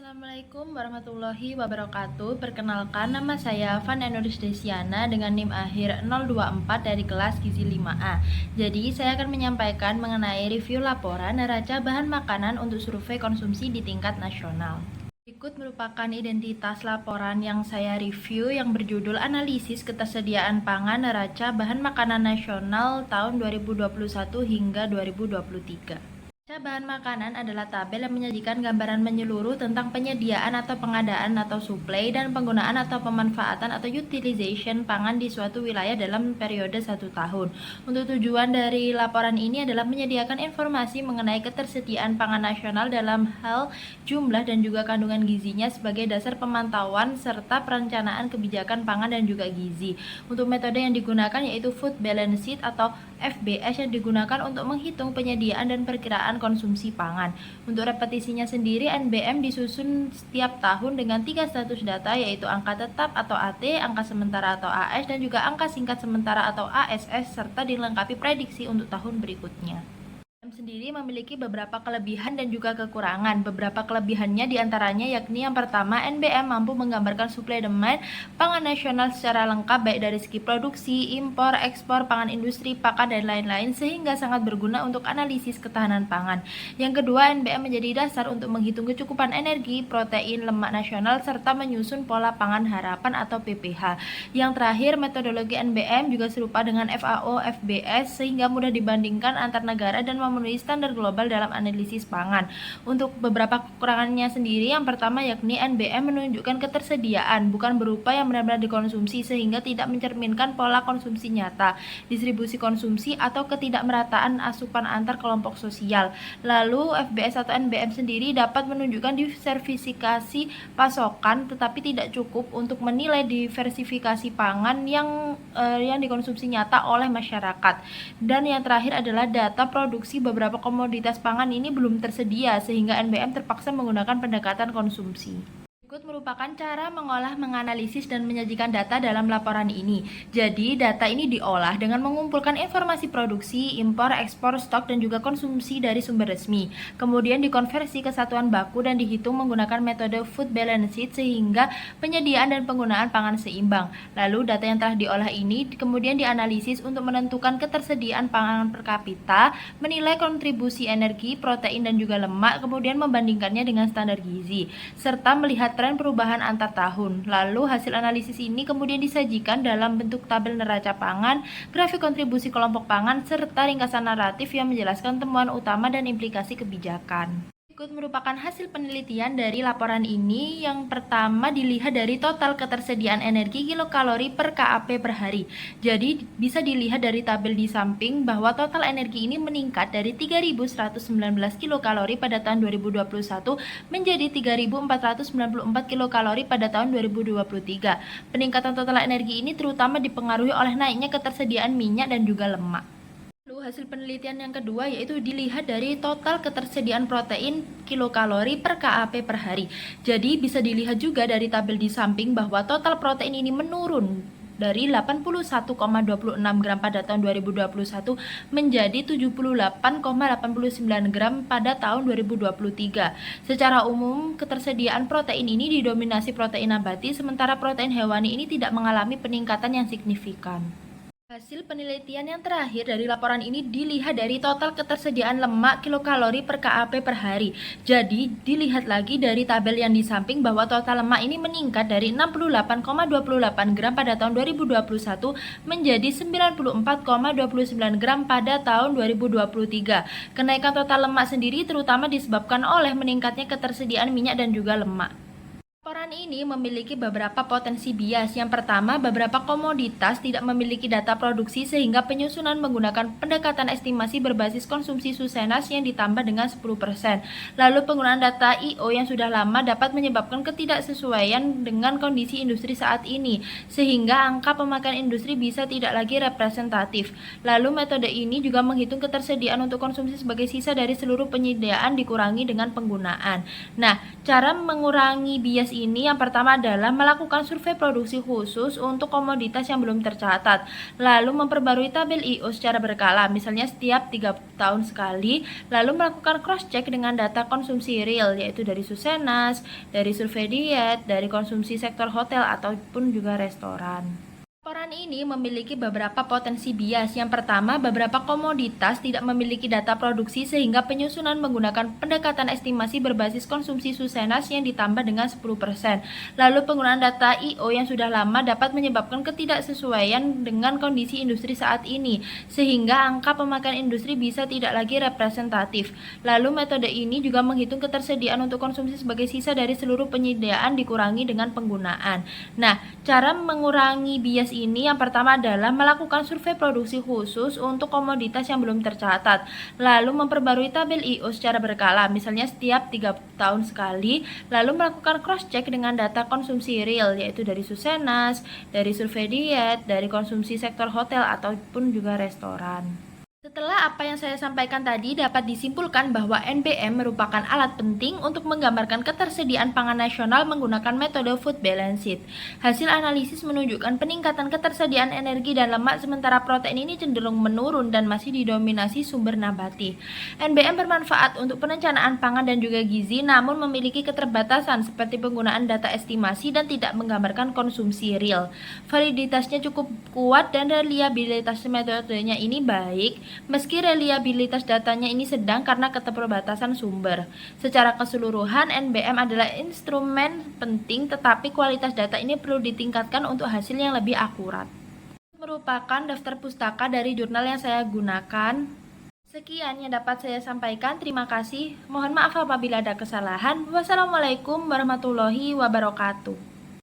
Assalamualaikum warahmatullahi wabarakatuh. Perkenalkan, nama saya Van Enurus Desiana dengan NIM akhir 024 dari kelas Gizi 5A. Jadi, saya akan menyampaikan mengenai review laporan neraca bahan makanan untuk survei konsumsi di tingkat nasional. Berikut merupakan identitas laporan yang saya review yang berjudul Analisis Ketersediaan Pangan Neraca Bahan Makanan Nasional tahun 2021 hingga 2023. Neraca bahan makanan adalah tabel yang menyajikan gambaran menyeluruh tentang penyediaan atau pengadaan atau suplai dan penggunaan atau pemanfaatan atau utilization pangan di suatu wilayah dalam periode 1 tahun. Untuk tujuan dari laporan ini adalah menyediakan informasi mengenai ketersediaan pangan nasional dalam hal jumlah dan juga kandungan gizinya sebagai dasar pemantauan serta perencanaan kebijakan pangan dan juga gizi. Untuk metode yang digunakan yaitu Food Balance Sheet atau FBS yang digunakan untuk menghitung penyediaan dan perkiraan konsumsi pangan. Untuk repetisinya sendiri, NBM disusun setiap tahun dengan 3 status data yaitu angka tetap atau AT, angka sementara atau AS, dan juga angka singkat sementara atau ASS serta dilengkapi prediksi untuk tahun berikutnya. Sendiri memiliki beberapa kelebihan dan juga kekurangan. Beberapa kelebihannya diantaranya yakni yang pertama, NBM mampu menggambarkan suplai demand pangan nasional secara lengkap baik dari segi produksi, impor, ekspor, pangan industri, pakan, dan lain-lain sehingga sangat berguna untuk analisis ketahanan pangan. Yang kedua, NBM menjadi dasar untuk menghitung kecukupan energi, protein, lemak nasional serta menyusun pola pangan harapan atau PPH. Yang terakhir, metodologi NBM juga serupa dengan FAO, FBS sehingga mudah dibandingkan antar negara dan memenuhi standar global dalam analisis pangan. Untuk beberapa kekurangannya sendiri, yang pertama yakni NBM menunjukkan ketersediaan bukan berupa yang benar-benar dikonsumsi sehingga tidak mencerminkan pola konsumsi nyata, distribusi konsumsi atau ketidakmerataan asupan antar kelompok sosial. Lalu FBS atau NBM sendiri dapat menunjukkan diversifikasi pasokan tetapi tidak cukup untuk menilai diversifikasi pangan yang dikonsumsi nyata oleh masyarakat. Dan yang terakhir adalah data produksi beberapa komoditas pangan ini belum tersedia sehingga NBM terpaksa menggunakan pendekatan konsumsi. Berikut merupakan cara mengolah, menganalisis, dan menyajikan data dalam laporan ini. Jadi, data ini diolah dengan mengumpulkan informasi produksi, impor, ekspor, stok, dan juga konsumsi dari sumber resmi. Kemudian dikonversi ke satuan baku dan dihitung menggunakan metode Food Balance Sheet sehingga penyediaan dan penggunaan pangan seimbang. Lalu, data yang telah diolah ini kemudian dianalisis untuk menentukan ketersediaan pangan per kapita, menilai kontribusi energi, protein, dan juga lemak, kemudian membandingkannya dengan standar gizi, serta melihat tren perubahan antar tahun. Lalu hasil analisis ini kemudian disajikan dalam bentuk tabel neraca pangan, grafik kontribusi kelompok pangan, serta ringkasan naratif yang menjelaskan temuan utama dan implikasi kebijakan. Berikut merupakan hasil penelitian dari laporan ini. Yang pertama dilihat dari total ketersediaan energi kilokalori per KAP per hari. Jadi bisa dilihat dari tabel di samping bahwa total energi ini meningkat dari 3.119 kilokalori pada tahun 2021 menjadi 3.494 kilokalori pada tahun 2023. Peningkatan total energi ini terutama dipengaruhi oleh naiknya ketersediaan minyak dan juga lemak. Hasil penelitian yang kedua yaitu dilihat dari total ketersediaan protein kilokalori per KAP per hari. Jadi bisa dilihat juga dari tabel di samping bahwa total protein ini menurun dari 81,26 gram pada tahun 2021 menjadi 78,89 gram pada tahun 2023. Secara umum, ketersediaan protein ini didominasi protein nabati, sementara protein hewani ini tidak mengalami peningkatan yang signifikan. Hasil penelitian yang terakhir dari laporan ini dilihat dari total ketersediaan lemak kilokalori per KAP per hari. Jadi, dilihat lagi dari tabel yang di samping bahwa total lemak ini meningkat dari 68,28 gram pada tahun 2021 menjadi 94,29 gram pada tahun 2023. Kenaikan total lemak sendiri terutama disebabkan oleh meningkatnya ketersediaan minyak dan juga lemak. Laporan ini memiliki beberapa potensi bias. Yang pertama, beberapa komoditas tidak memiliki data produksi sehingga penyusunan menggunakan pendekatan estimasi berbasis konsumsi Susenas yang ditambah dengan 10%. Lalu penggunaan data I/O yang sudah lama dapat menyebabkan ketidaksesuaian dengan kondisi industri saat ini sehingga angka pemakaian industri bisa tidak lagi representatif. Lalu metode ini juga menghitung ketersediaan untuk konsumsi sebagai sisa dari seluruh penyediaan dikurangi dengan penggunaan. Nah, cara mengurangi bias ini ini yang pertama adalah melakukan survei produksi khusus untuk komoditas yang belum tercatat, lalu memperbarui tabel I/O secara berkala, misalnya setiap 3 tahun sekali, lalu melakukan cross-check dengan data konsumsi real, yaitu dari Susenas, dari survei diet, dari konsumsi sektor hotel ataupun juga restoran. Laporan ini memiliki beberapa potensi bias. Yang pertama, beberapa komoditas tidak memiliki data produksi sehingga penyusunan menggunakan pendekatan estimasi berbasis konsumsi Susenas yang ditambah dengan 10%. Lalu penggunaan data I/O yang sudah lama dapat menyebabkan ketidaksesuaian dengan kondisi industri saat ini, sehingga angka pemakaian industri bisa tidak lagi representatif. Lalu metode ini juga menghitung ketersediaan untuk konsumsi sebagai sisa dari seluruh penyediaan dikurangi dengan penggunaan. Nah, cara mengurangi bias ini yang pertama adalah melakukan survei produksi khusus untuk komoditas yang belum tercatat, lalu memperbarui tabel I/O secara berkala, misalnya setiap 3 tahun sekali, lalu melakukan cross-check dengan data konsumsi real, yaitu dari Susenas, dari survei diet, dari konsumsi sektor hotel ataupun juga restoran. Setelah apa yang saya sampaikan tadi, dapat disimpulkan bahwa NBM merupakan alat penting untuk menggambarkan ketersediaan pangan nasional menggunakan metode food balance sheet. Hasil analisis menunjukkan peningkatan ketersediaan energi dan lemak, sementara protein ini cenderung menurun dan masih didominasi sumber nabati. NBM bermanfaat untuk perencanaan pangan dan juga gizi, namun memiliki keterbatasan seperti penggunaan data estimasi dan tidak menggambarkan konsumsi real. Validitasnya cukup kuat dan reliabilitas metodenya ini baik, meski reliabilitas datanya ini sedang karena keterbatasan sumber. Secara keseluruhan, NBM adalah instrumen penting, tetapi kualitas data ini perlu ditingkatkan untuk hasil yang lebih akurat. Merupakan daftar pustaka dari jurnal yang saya gunakan. Sekian yang dapat saya sampaikan. Terima kasih. Mohon maaf apabila ada kesalahan. Wassalamualaikum warahmatullahi wabarakatuh.